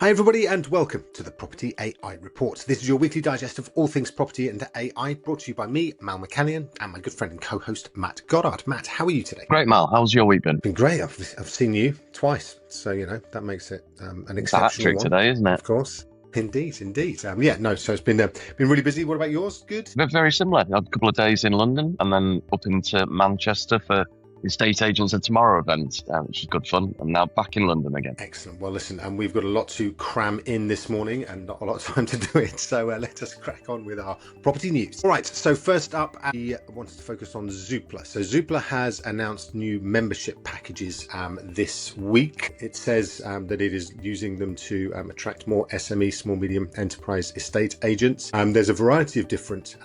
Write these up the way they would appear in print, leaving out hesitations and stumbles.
Hi everybody and welcome to the Property AI Report. This is your weekly digest of all things property and AI, brought to you by me, Mal McCannion, and my good friend and co-host Matt Goddard. Matt, how are you today? Great, Mal. How's your week been? Been great. I've seen you twice, so that makes it an It's a hat exceptional trick one, today, isn't it? of course. Indeed. So it's been really busy. What about yours? Good. They're very similar. I had a couple of days in London and then up into Manchester for the Estate Agents and Tomorrow event, which is good fun. And now back in London again. Excellent. Well, listen, and we've got a lot to cram in this morning and not a lot of time to do it. So let us crack on with our property news. All right. So first up, I wanted to focus on Zoopla. So Zoopla has announced new membership packages this week. It says that it is using them to attract more SME, small, medium enterprise estate agents. There's a variety of different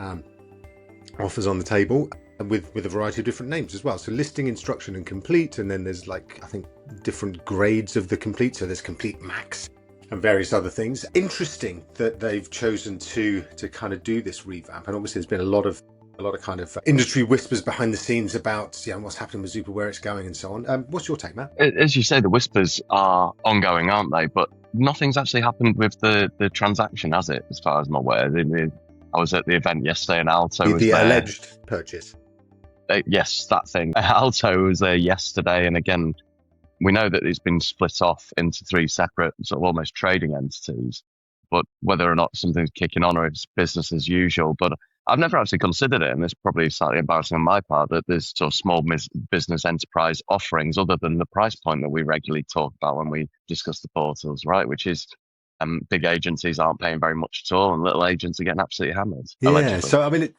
offers on the table, with a variety of different names as well. So listing, instruction and complete, and then there's I think different grades of the complete. So there's complete max and various other things. Interesting that they've chosen to kind of do this revamp, and obviously there's been a lot of kind of industry whispers behind the scenes about what's happening with Zoopla, where it's going and so on. What's your take, Matt? As you say, the whispers are ongoing, aren't they? But nothing's actually happened with the transaction, has it, as far as I'm aware? I was at the event yesterday and Alto was there. Alleged purchase. Yes, that thing. Alto was there yesterday, and again, we know that it's been split off into three separate sort of almost trading entities, but whether or not something's kicking on or it's business as usual. But I've never actually considered it, and it's probably slightly embarrassing on my part, that there's sort of small business enterprise offerings other than the price point that we regularly talk about when we discuss the portals, right? Which is big agencies aren't paying very much at all, and little agents are getting absolutely hammered. Yeah, allegedly. so I mean,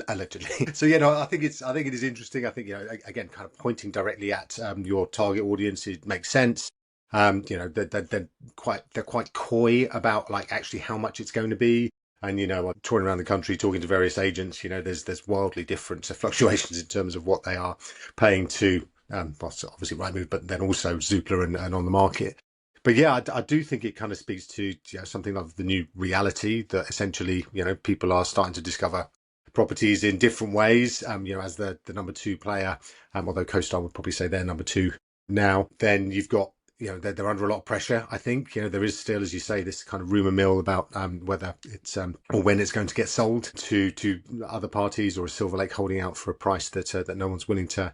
allegedly. So I think it is interesting. I think again, kind of pointing directly at your target audience, it makes sense. They're quite coy about actually how much it's going to be. And I'm touring around the country talking to various agents. There's wildly different fluctuations in terms of what they are paying to obviously Rightmove, but then also Zoopla and on the market. But yeah, I do think it kind of speaks to something like the new reality that essentially people are starting to discover properties in different ways. As the number two player, although CoStar would probably say they're number two now, then you've got they're under a lot of pressure. I think there is still, as you say, this kind of rumor mill about whether it's or when it's going to get sold to other parties, or a Silver Lake holding out for a price that no one's willing to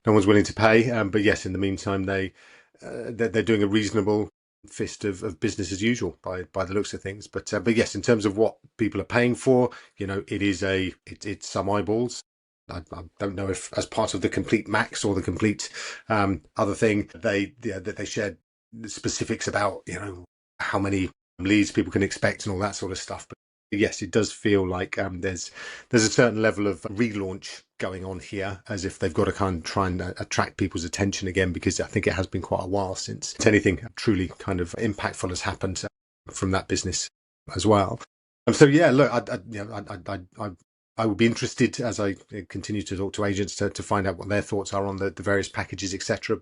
pay. But yes, in the meantime, they're doing a reasonable fist of business as usual by the looks of things. But yes, in terms of what people are paying for, it's some eyeballs. I don't know if as part of the complete max or the complete other thing that they shared specifics about how many leads people can expect and all that sort of stuff. But yes, it does feel like there's a certain level of relaunch going on here, as if they've got to kind of try and attract people's attention again, because I think it has been quite a while since anything truly kind of impactful has happened from that business as well. So yeah, look, I would be interested as I continue to talk to agents to find out what their thoughts are on the various packages, etc.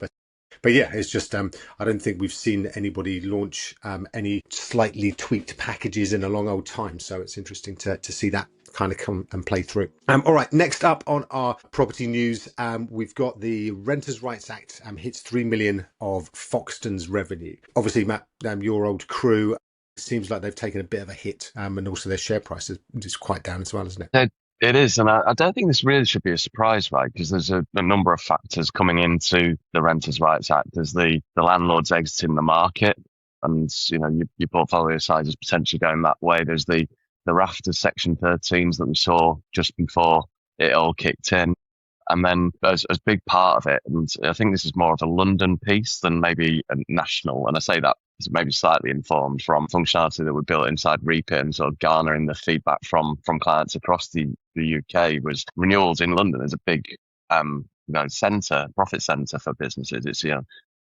But yeah, it's just I don't think we've seen anybody launch any slightly tweaked packages in a long old time. So it's interesting to see that kind of come and play through. All right, next up on our property news, we've got the Renters' Rights Act hits 3 million of Foxton's revenue. Obviously, Matt, your old crew, seems like they've taken a bit of a hit, and also their share price is quite down as well, isn't it? It is, and I don't think this really should be a surprise, right? Because there's a number of factors coming into the Renters' Rights Act. There's the landlords exiting the market, and your portfolio size is potentially going that way. There's the raft of Section 13s that we saw just before it all kicked in, and then as a big part of it, and I think this is more of a London piece than maybe a national, and I say that maybe slightly informed from functionality that we built inside Reapit and sort of garnering the feedback from clients across the UK, was renewals in London is a big profit centre for businesses. It's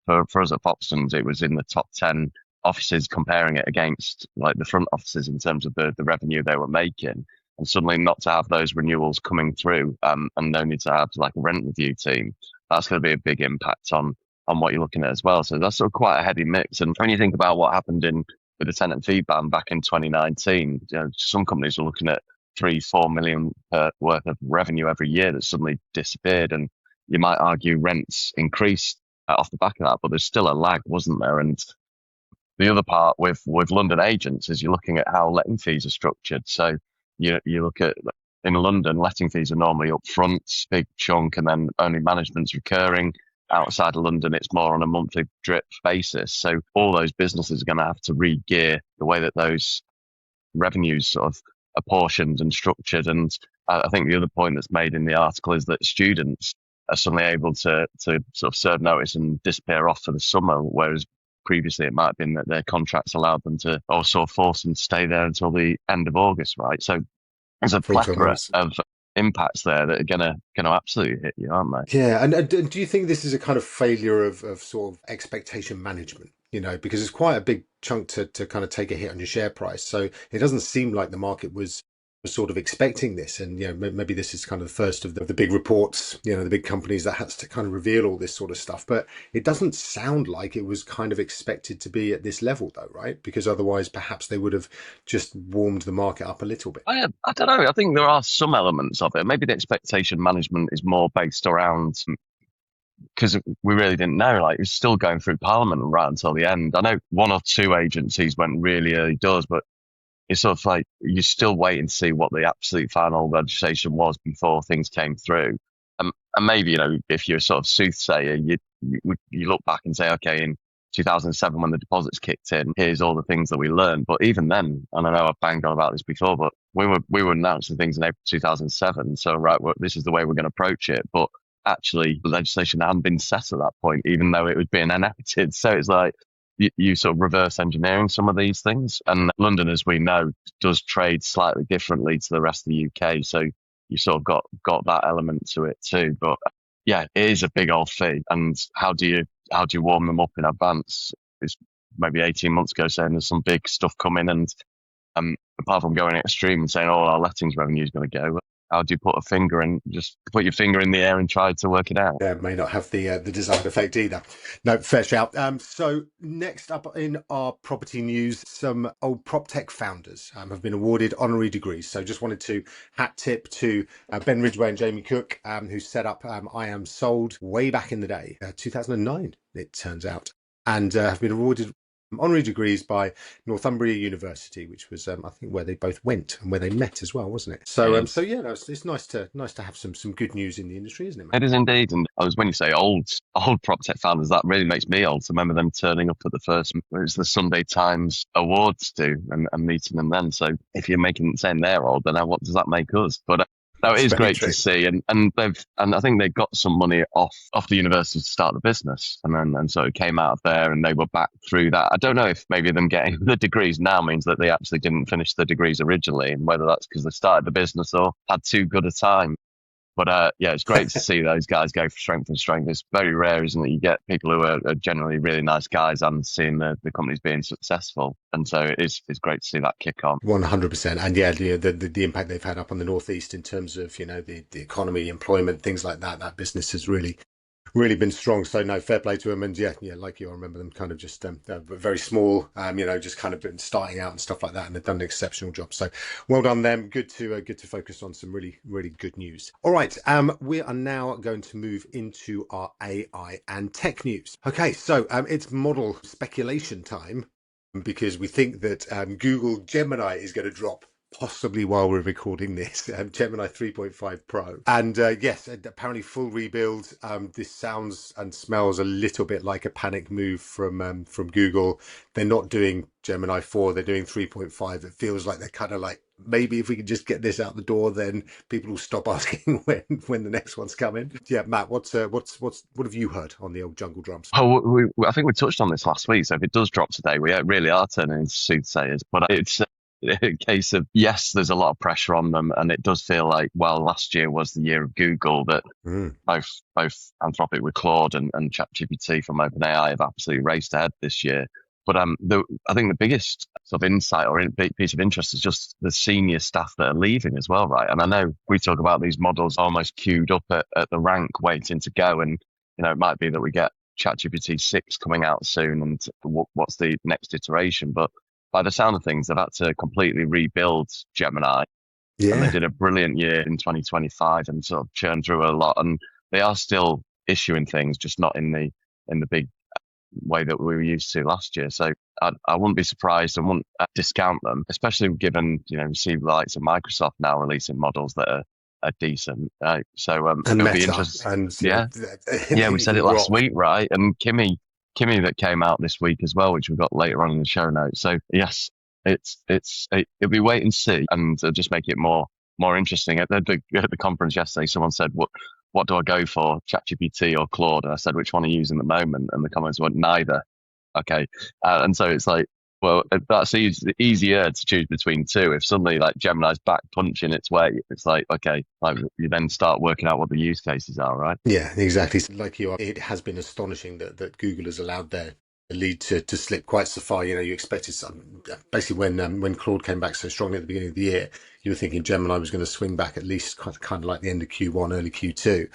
for us at Foxtons, it was in the top 10 offices, comparing it against the front offices in terms of the revenue they were making. And suddenly not to have those renewals coming through and no need to have a rent review team, that's going to be a big impact on what you're looking at as well. So that's sort of quite a heavy mix. And when you think about what happened with the tenant fee ban back in 2019, some companies are looking at 3-4 million worth of revenue every year that suddenly disappeared. And you might argue rents increased off the back of that, but there's still a lag, wasn't there? And the other part with London agents is you're looking at how letting fees are structured. So you look at in London, letting fees are normally upfront, big chunk, and then only management's recurring. Outside of London, it's more on a monthly drip basis. So all those businesses are going to have to re-gear the way that those revenues sort of apportioned and structured. And I think the other point that's made in the article is that students are suddenly able to sort of serve notice and disappear off for the summer, whereas previously it might have been that their contracts allowed them to also force them to stay there until the end of August, right? So there's a For 12 plethora months. of impacts there that are gonna absolutely hit you, aren't they? Yeah, and do you think this is a kind of failure of sort of expectation management? You know, because it's quite a big chunk to kind of take a hit on your share price. So it doesn't seem like the market was sort of expecting this. And, you know, maybe this is kind of the first of the big reports, you know, the big companies that has to kind of reveal all this sort of stuff. But it doesn't sound like it was kind of expected to be at this level, though, right? Because otherwise, perhaps they would have just warmed the market up a little bit. I don't know. I think there are some elements of it. Maybe the expectation management is more based around because we really didn't know. Like, it's still going through Parliament right until the end. I know one or two agencies went really early doors, but it's sort of like you're still waiting to see what the absolute final legislation was before things came through. And maybe, you know, if you're a sort of soothsayer, you look back and say, okay, in 2007 when the deposits kicked in, here's all the things that we learned. But even then, and I know I've banged on about this before, but we were announcing things in April 2007. So right, well, this is the way we're going to approach it. But actually, the legislation hadn't been set at that point, even though it was being enacted. So it's like you sort of reverse engineering some of these things. And London, as we know, does trade slightly differently to the rest of the UK. So you sort of got that element to it too. But yeah, it is a big old fee. And how do you warm them up in advance? It's maybe 18 months ago saying there's some big stuff coming, and apart from going extreme and saying, oh, our lettings revenue is going to go, how do you just put your finger in the air and try to work it out? Yeah, may not have the desired effect either. No, fair shout. So next up in our property news, some old PropTech founders have been awarded honorary degrees. So just wanted to hat tip to Ben Ridgeway and Jamie Cook, who set up I Am Sold way back in the day, 2009, it turns out, and have been awarded honorary degrees by Northumbria University, which was I think where they both went and where they met as well, wasn't it? So so yeah, no, it's nice to have some good news in the industry, isn't it, It mate? is indeed. And I was when you say old PropTech founders, that really makes me old to remember them turning up at the first, it was the Sunday Times Awards do and meeting them then. So if you're saying they're old, then what does that make us? But no, it It's is very great to true. see, and I think they got some money off the university to start the business, and so it came out of there, and they were back through that. I don't know if maybe them getting the degrees now means that they actually didn't finish the degrees originally, and whether that's because they started the business or had too good a time. But yeah, it's great to see those guys go from strength to strength. It's very rare, isn't it? You get people who are generally really nice guys and seeing the companies being successful. And so it's great to see that kick on. 100%. And yeah, the impact they've had up on the northeast in terms of, you know, the economy, employment, things like that, that business has really been strong. So no, fair play to them. And yeah, like you, I remember them kind of just very small, you know, just kind of been starting out and stuff like that, and they've done an exceptional job. So well done them. Good to focus on some really good news. All right, we are now going to move into our AI and tech news. Okay, so it's model speculation time, because we think that Google Gemini is going to drop possibly while we're recording this, Gemini 3.5 Pro. And yes, apparently full rebuild. This sounds and smells a little bit like a panic move from Google. They're not doing Gemini 4, they're doing 3.5. It feels like they're kind of like, maybe if we can just get this out the door, then people will stop asking when the next one's coming. Yeah, Matt, what have you heard on the old jungle drums? Oh, I think we touched on this last week. So if it does drop today, we really are turning into soothsayers. But it's a case of, yes, there's a lot of pressure on them. And it does feel like, well, last year was the year of Google, that both Anthropic with Claude and ChatGPT from OpenAI have absolutely raced ahead this year. But I think the biggest sort of insight or big piece of interest is just the senior staff that are leaving as well, right? And I know we talk about these models almost queued up at the rank waiting to go. And, you know, it might be that we get ChatGPT 6 coming out soon and what's the next iteration. But by the sound of things, they've had to completely rebuild Gemini. And they Yeah. did a brilliant year in 2025 and sort of churned through a lot. And they are still issuing things, just not in the big way that we were used to last year. So I wouldn't be surprised and wouldn't discount them, especially given, we see the likes of Microsoft now releasing models that are decent. So And it'll be Meta, interesting. and Yeah. Yeah, we said even it last Grok. week, right? And Kimmy that came out this week as well, which we've got later on in the show notes. So yes, it'll be wait and see, and just make it more interesting. At the conference yesterday, someone said, what do I go for, ChatGPT or Claude? And I said, which one are you using at the moment? And the comments went, neither. Okay. And so it's like, well, that's easier to choose between two. If suddenly like Gemini's back punching its way, it's like, okay, like you then start working out what the use cases are, right? Yeah, exactly. Like you are, it has been astonishing that Google has allowed their lead to slip quite so far. You expected some, basically when Claude came back so strongly at the beginning of the year, you were thinking Gemini was going to swing back at least kind of like the end of Q1, early Q2.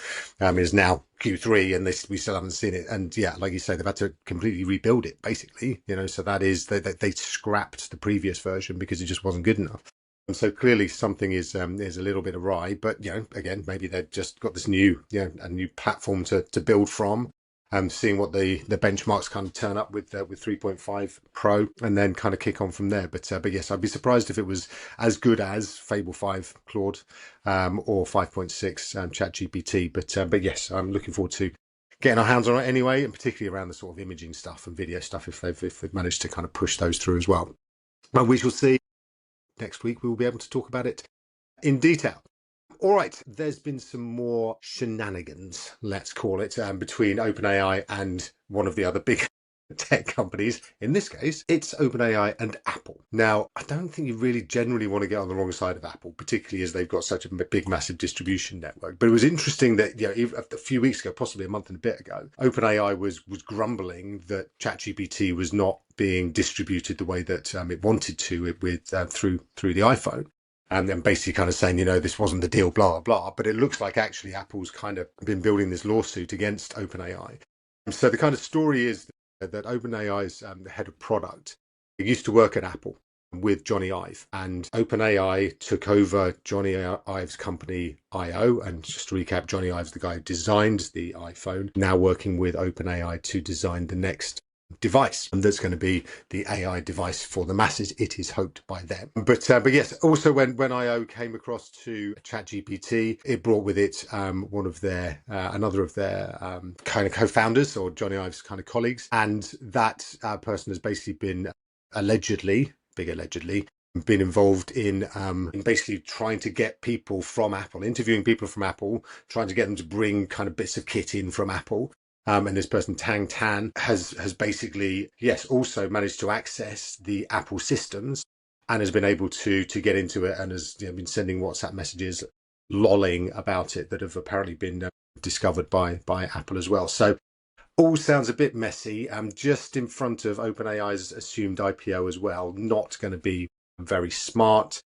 It's now Q3 and we still haven't seen it. And yeah, like you say, they've had to completely rebuild it basically, so that is, they scrapped the previous version because it just wasn't good enough. And so clearly something is a little bit awry, but again, maybe they've just got this new a new platform to build from, seeing what the benchmarks kind of turn up with 3.5 Pro, and then kind of kick on from there. But yes, I'd be surprised if it was as good as Fable 5 Claude, or 5.6 ChatGPT. But yes, I'm looking forward to getting our hands on it anyway, and particularly around the sort of imaging stuff and video stuff if they've managed to kind of push those through as well. But we shall see. Next week, we will be able to talk about it in detail. All right, there's been some more shenanigans, let's call it, between OpenAI and one of the other big tech companies. In this case, it's OpenAI and Apple. Now, I don't think you really generally want to get on the wrong side of Apple, particularly as they've got such a big, massive distribution network. But it was interesting that, even a few weeks ago, possibly a month and a bit ago, OpenAI was grumbling that ChatGPT was not being distributed the way that it wanted to through the iPhone. And then basically kind of saying, this wasn't the deal, blah, blah, blah. But it looks like actually Apple's kind of been building this lawsuit against OpenAI. So the kind of story is that OpenAI's the head of product, he used to work at Apple with Johnny Ive, and OpenAI took over Johnny Ive's company IO. And just to recap, Johnny Ive's the guy who designed the iPhone, now working with OpenAI to design the next device, and that's going to be the AI device for the masses, it is hoped by them. But yes, also when IO came across to ChatGPT, it brought with it one of their another of their kind of co-founders, or Johnny Ive's kind of colleagues, and that person has basically been allegedly been involved in basically trying to get people from Apple, interviewing people from Apple, trying to get them to bring kind of bits of kit in from Apple. And this person, Tang Tan, has basically, yes, also managed to access the Apple systems and has been able to get into it, and has been sending WhatsApp messages, lolling about it, that have apparently been discovered by Apple as well. So all sounds a bit messy. Just in front of OpenAI's assumed IPO as well. Not going to be very smart,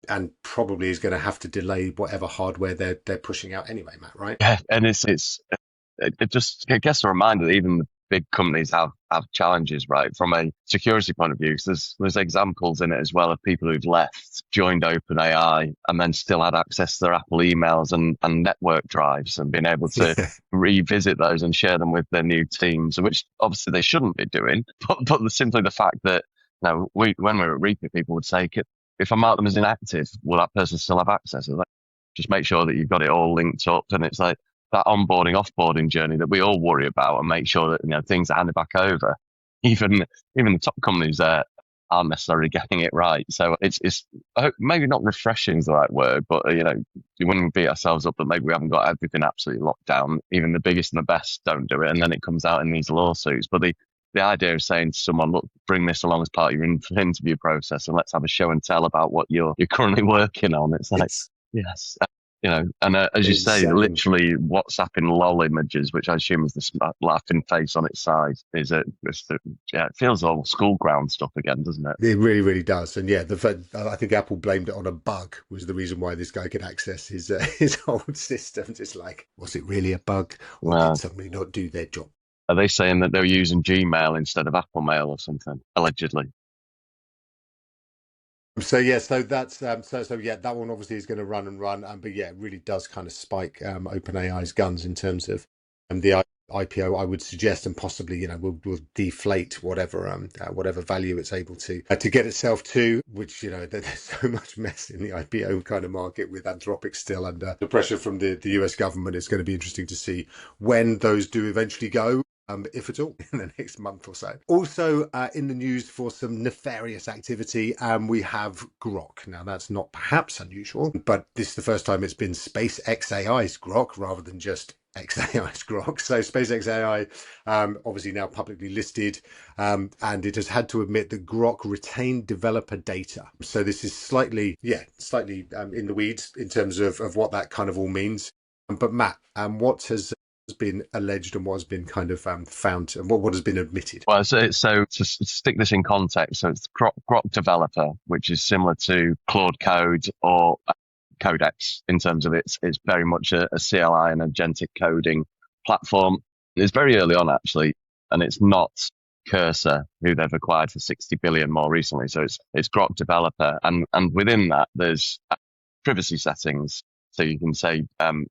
and probably is going to have to delay whatever hardware they're pushing out anyway, Matt, right? Yeah, and it just, I guess, a reminder that even the big companies have challenges, right? From a security point of view, because there's examples in it as well of people who've left, joined OpenAI, and then still had access to their Apple emails and network drives, and been able to revisit those and share them with their new teams, which obviously they shouldn't be doing. But simply the fact that, when we were at Reaper, people would say, if I mark them as inactive, will that person still have access? Like, just make sure that you've got it all linked up. And it's like that onboarding, offboarding journey that we all worry about, and make sure that things are handed back over. Even the top companies aren't necessarily getting it right. So it's maybe not refreshing is the right word, but we wouldn't beat ourselves up that maybe we haven't got everything absolutely locked down. Even the biggest and the best don't do it, and then it comes out in these lawsuits. But the idea of saying to someone, look, bring this along as part of your interview process, and let's have a show and tell about what you're currently working on. It's like, yes. And as you say, literally WhatsApping lol images, which I assume is the laughing face on its side, it feels all school ground stuff again, doesn't it? It really, really does. And yeah, I think Apple blamed it on a bug was the reason why this guy could access his old systems. It's like, was it really a bug, or did somebody not do their job? Are they saying that they were using Gmail instead of Apple Mail or something, allegedly? So yeah, so that's yeah, that one obviously is going to run, but yeah, it really does kind of spike OpenAI's guns in terms of the IPO, I would suggest, and possibly, will deflate whatever value it's able to get itself to, which, there's so much mess in the IPO kind of market with Anthropic still under the pressure from the US government. It's going to be interesting to see when those do eventually go. If at all, in the next month or so. Also in the news for some nefarious activity, we have Grok. Now, that's not perhaps unusual, but this is the first time it's been SpaceX AI's Grok rather than just XAI's Grok. So SpaceX AI, obviously now publicly listed, and it has had to admit that Grok retained developer data. So this is slightly in the weeds in terms of what that kind of all means. But Matt, what has been alleged and what has been kind of found and what has been admitted? Well, so to stick this in context, so it's Grok developer, which is similar to Claude Code or Codex in terms of it's very much a CLI and agentic coding platform. It's very early on actually, and it's not Cursor, who they've acquired for 60 billion more recently. So it's Grok developer, and within that there's privacy settings. So you can say,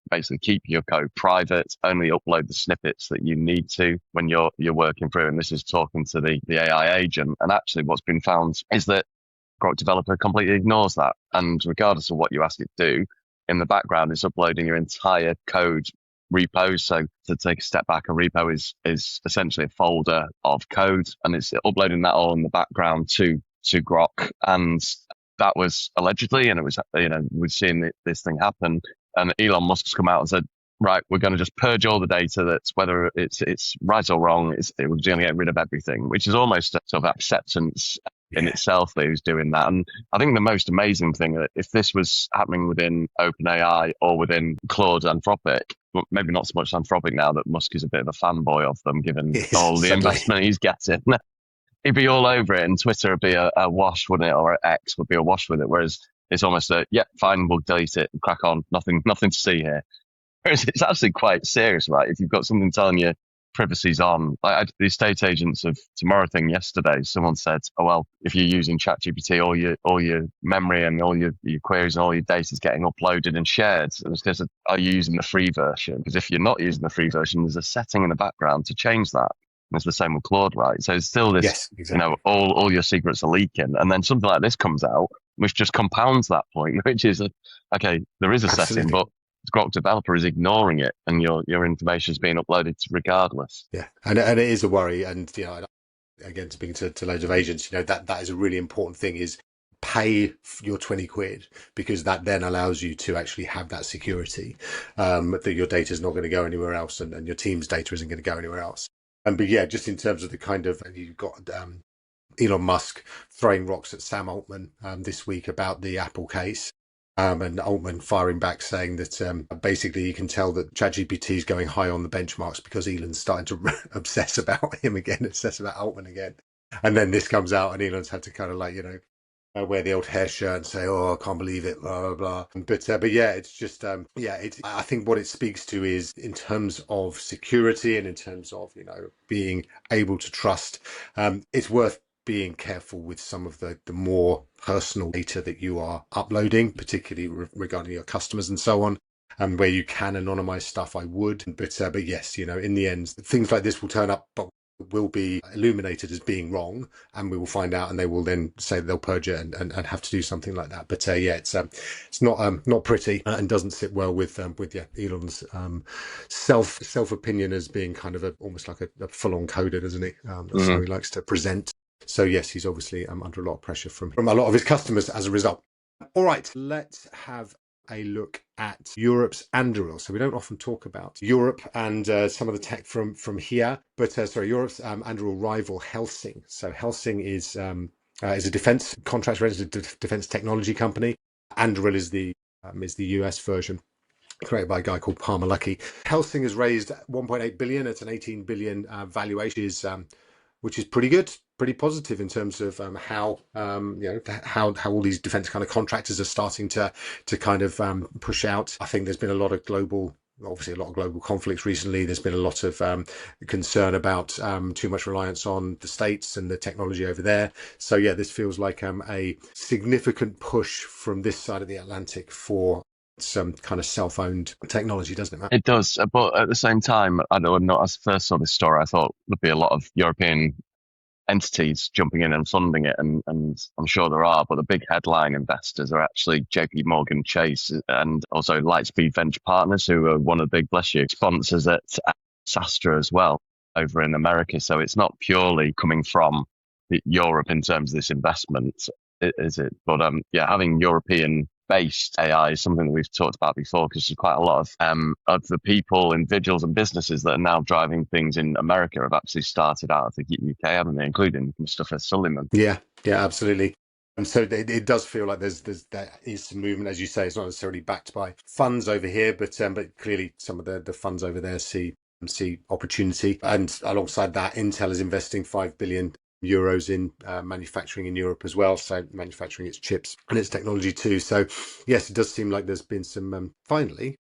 basically keep your code private, only upload the snippets that you need to when you're working through. And this is talking to the AI agent. And actually what's been found is that Grok developer completely ignores that. And regardless of what you ask it to do, in the background, it's uploading your entire code repos. So to take a step back, a repo is essentially a folder of code, and it's uploading that all in the background to Grok. And that was allegedly, and it was, we've seen this thing happen. And Elon Musk's come out and said, right, we're going to just purge all the data that's whether it's right or wrong, we're going to get rid of everything, which is almost a sort of acceptance in itself that he's doing that. And I think the most amazing thing, if this was happening within OpenAI or within Claude Anthropic, maybe not so much Anthropic now that Musk is a bit of a fanboy of them, given all the investment he's getting. He'd be all over it, and Twitter would be a wash, wouldn't it? Or X would be a wash with it. Whereas it's almost fine, we'll delete it, crack on, nothing to see here. Whereas it's actually quite serious, right? If you've got something telling you privacy's on, like the estate agents of tomorrow thing yesterday, someone said, oh, well, if you're using ChatGPT, all your memory and all your queries and all your data is getting uploaded and shared. And it's because, are you using the free version? Because if you're not using the free version, there's a setting in the background to change that. It's the same with Claude, right? So it's still this, yes, exactly. All your secrets are leaking. And then something like this comes out, which just compounds that point, which is, okay, there is a Absolutely. setting, but the Grok developer is ignoring it, and your information is being uploaded regardless. Yeah, and it is a worry. And, again, speaking to loads of agents, that is a really important thing, is pay your 20 quid, because that then allows you to actually have that security, that your data is not going to go anywhere else, and your team's data isn't going to go anywhere else. But yeah, just in terms of the kind of, you've got Elon Musk throwing rocks at Sam Altman this week about the Apple case, and Altman firing back saying that basically you can tell that ChatGPT is going high on the benchmarks because Elon's starting to obsess about him again, obsess about Altman again. And then this comes out and Elon's had to kind of wear the old hair shirt and say, oh, I can't believe it, blah, blah, blah. But yeah, it's just, I think what it speaks to is, in terms of security and in terms of, being able to trust, it's worth being careful with some of the more personal data that you are uploading, particularly regarding your customers and so on. And where you can anonymize stuff, I would. But yes, in the end, things like this will turn up, but will be illuminated as being wrong, and we will find out, and they will then say that they'll purge it and have to do something like that. But it's not pretty, and doesn't sit well with Elon's self opinion as being kind of almost like a full on coder, doesn't he? That's how he likes to present. So yes, he's obviously under a lot of pressure from a lot of his customers as a result. All right, let's have a look at Europe's Anduril. So we don't often talk about Europe and some of the tech from here, but Europe's Anduril rival Helsing. So Helsing is a defense contract registered defense technology company. Anduril is the US version, created by a guy called Palmer Luckey. Helsing has raised 1.8 billion. It's an 18 billion valuation, which is pretty good, pretty positive in terms of how all these defense kind of contractors are starting to kind of push out. I think there's been a lot of global conflicts recently. There's been a lot of concern about too much reliance on the States and the technology over there. So yeah, this feels like a significant push from this side of the Atlantic for some kind of self-owned technology, doesn't it, Matt? It does, but at the same time, I don't know. As I first saw this story, I thought there'd be a lot of European entities jumping in and funding it, and I'm sure there are. But the big headline investors are actually JP Morgan Chase and also Lightspeed Venture Partners, who are one of the big, bless you, sponsors at Sastra as well over in America. So it's not purely coming from Europe in terms of this investment, is it? But yeah, having European based AI is something that we've talked about before, because there's quite a lot of the people, individuals and businesses that are now driving things in America have actually started out of the UK, haven't they, including Mustafa Suleyman. Yeah, absolutely. And so it does feel like there is some movement, as you say. It's not necessarily backed by funds over here, but clearly some of the funds over there see opportunity. And alongside that, Intel is investing 5 billion euros in manufacturing in Europe as well, so manufacturing its chips and its technology too. So yes, it does seem like there's been some finally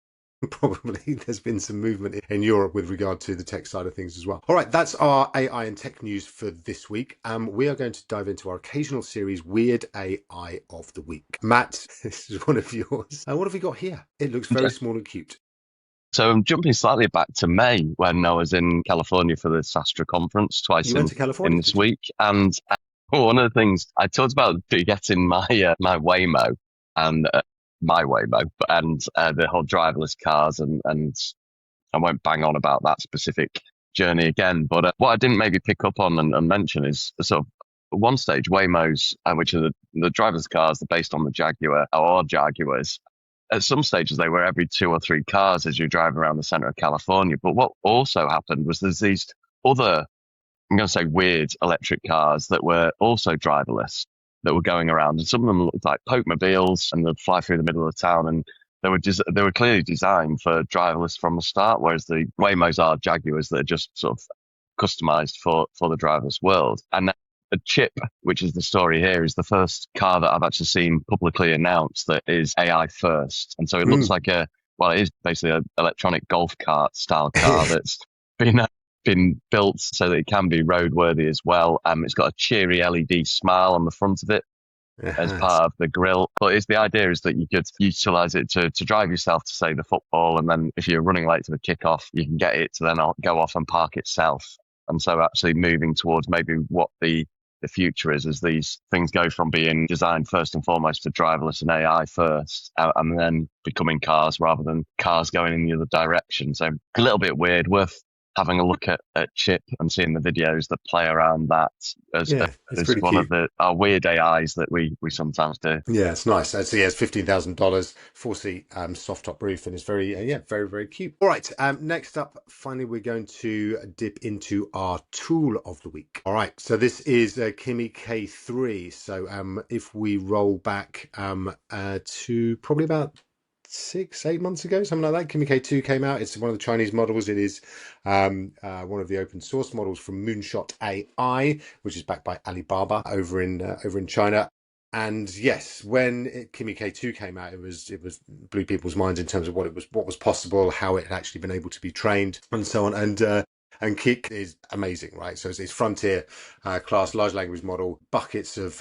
probably there's been some movement in Europe with regard to the tech side of things as well. All right, that's our AI and tech news for this week. We are going to dive into our occasional series, Weird AI of the Week. Matt, this is one of yours. What have we got here? It looks very small and cute. So I'm jumping slightly back to May when I was in California for the Sastra conference twice You went to California in this week. And one of the things I talked about getting my Waymo and my Waymo and the whole driverless cars, and I won't bang on about that specific journey again. But what I didn't maybe pick up on and mention is sort of at one stage Waymos, which are the driverless cars, they're based on the Jaguar or Jaguars. At some stages, they were every 2 or 3 cars as you drive around the center of California. But what also happened was there's these other, I'm going to say weird electric cars that were also driverless that were going around. And some of them looked like Pokemobiles and they'd fly through the middle of the town. And they were clearly designed for driverless from the start, whereas the Waymos are Jaguars that are just sort of customized for the driverless world. And a chip, which is the story here, is the first car that I've actually seen publicly announced that is AI first. And so it looks like it is basically an electronic golf cart style car that's been built so that it can be roadworthy as well. It's got a cheery LED smile on the front of it as part of the grille. But the idea is that you could utilize it to drive yourself to, say, the football. And then if you're running late to the kickoff, you can get it to then go off and park itself. And so actually moving towards maybe what the future is, as these things go from being designed first and foremost for driverless and AI first, and then becoming cars rather than cars going in the other direction. So a little bit weird, worth having a look at Chip and seeing the videos that play around that as one cute. Of our weird AIs that we sometimes do. Yeah, it's nice. So yeah, it's $15,000, 4-seat soft top roof, and it's very, very, very cute. All right, next up, finally, we're going to dip into our tool of the week. All right, so this is Kimi K3. So if we roll back to probably about 6-8 months ago, something like that, Kimi K2 came out. It's one of the Chinese models. It is one of the open source models from Moonshot AI, which is backed by Alibaba over in China. And yes, when Kimi K2 came out, it was blew people's minds in terms of what was possible, how it had actually been able to be trained, and so on. And Kik is amazing, right? So it's frontier class large language model, buckets of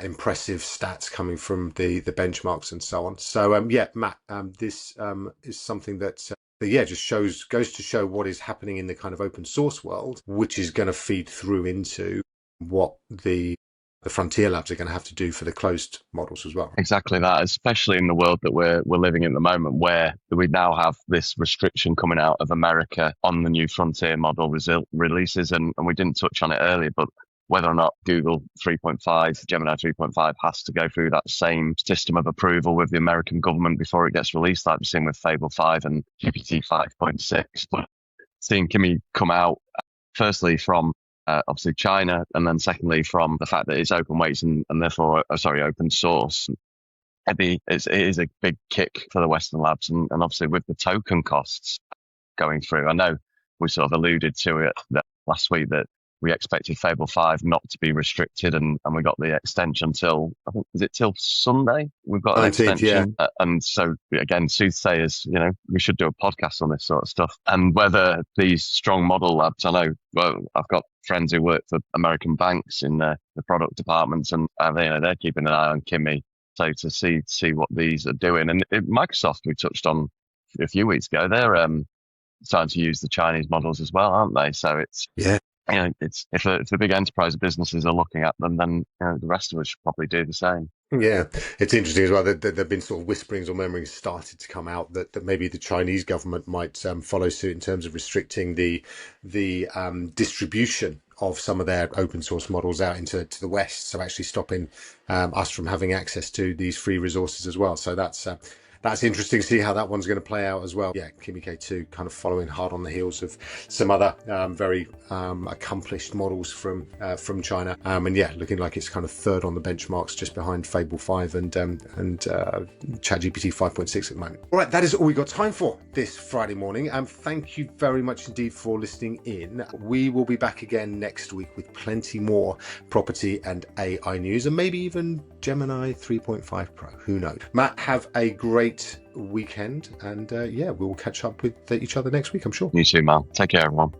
impressive stats coming from the benchmarks and so on. So Matt, this is something that just goes to show what is happening in the kind of open source world, which is going to feed through into what the frontier labs are going to have to do for the closed models as well. Exactly that, especially in the world that we're living in at the moment, where we now have this restriction coming out of America on the new frontier model releases. And we didn't touch on it earlier, but whether or not Google 3.5, Gemini 3.5 has to go through that same system of approval with the American government before it gets released, like we've seen with Fable 5 and GPT 5.6. But seeing Kimi come out, firstly from obviously China, and then secondly from the fact that it's open weights and therefore open source, it is a big kick for the Western labs, and obviously with the token costs going through. I know we sort of alluded to it last week that we expected Fable 5 not to be restricted, and we got the extension till, I think, is it till Sunday? We've got an 19th, extension. Yeah. And so, again, soothsayers, we should do a podcast on this sort of stuff. And whether these strong model labs, I know, well, I've got friends who work for American banks in the product departments, and they're keeping an eye on Kimi So to see what these are doing, and Microsoft, we touched on a few weeks ago, they're starting to use the Chinese models as well, aren't they? So it's Yeah. it's if the big enterprise businesses are looking at them, then the rest of us should probably do the same. Yeah, it's interesting as well that there have been sort of whisperings or murmurings started to come out that maybe the Chinese government might follow suit in terms of restricting the distribution of some of their open source models out into the West. So actually stopping us from having access to these free resources as well. So that's interesting to see how that one's going to play out as well. Yeah, Kimi K2 kind of following hard on the heels of some other very accomplished models from China, and yeah, looking like it's kind of third on the benchmarks, just behind Fable 5 and ChatGPT 5.6 at the moment. All right, that is all we got time for this Friday morning. Thank you very much indeed for listening in. We will be back again next week with plenty more property and AI news, and maybe even Gemini 3.5 Pro. Who knows? Matt, have a great weekend, and yeah, we'll catch up with each other next week, I'm sure. You too, Mal. Take care, everyone.